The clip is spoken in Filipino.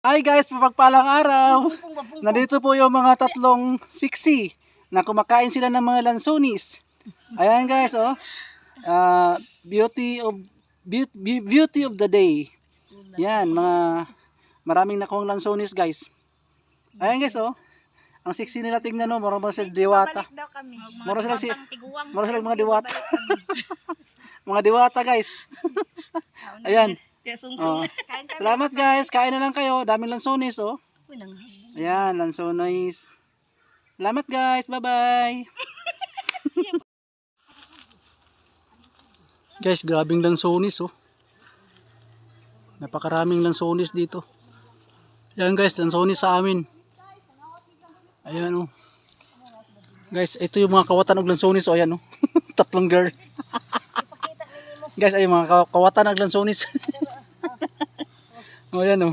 Hi guys, mapagpalang araw. Nandito po yung mga tatlong siksi na kumakain sila ng mga lansonis. Ayan guys, oh. Beauty of the day. Yan, maraming nakuhang lansonis guys. Ayan guys, oh. Ang siksi nila, tingnan no, mura sila diwata. Mura sila mga diwata. Mga diwata guys. Ayan. Oh. Salamat guys, kain na lang kayo. Daming lansonis, oh. Ayan, lansonis. Salamat guys, bye bye. Guys, grabing lansonis, oh. Napakaraming lansonis dito. Ayan guys, lansonis sa amin. Ayan, oh. Guys, ito yung mga kawatan ng lansonis, oh. Ayan, oh. Tatlong girl. Guys, ay mga kawatan ng lansonis. Oh, ayan, oh.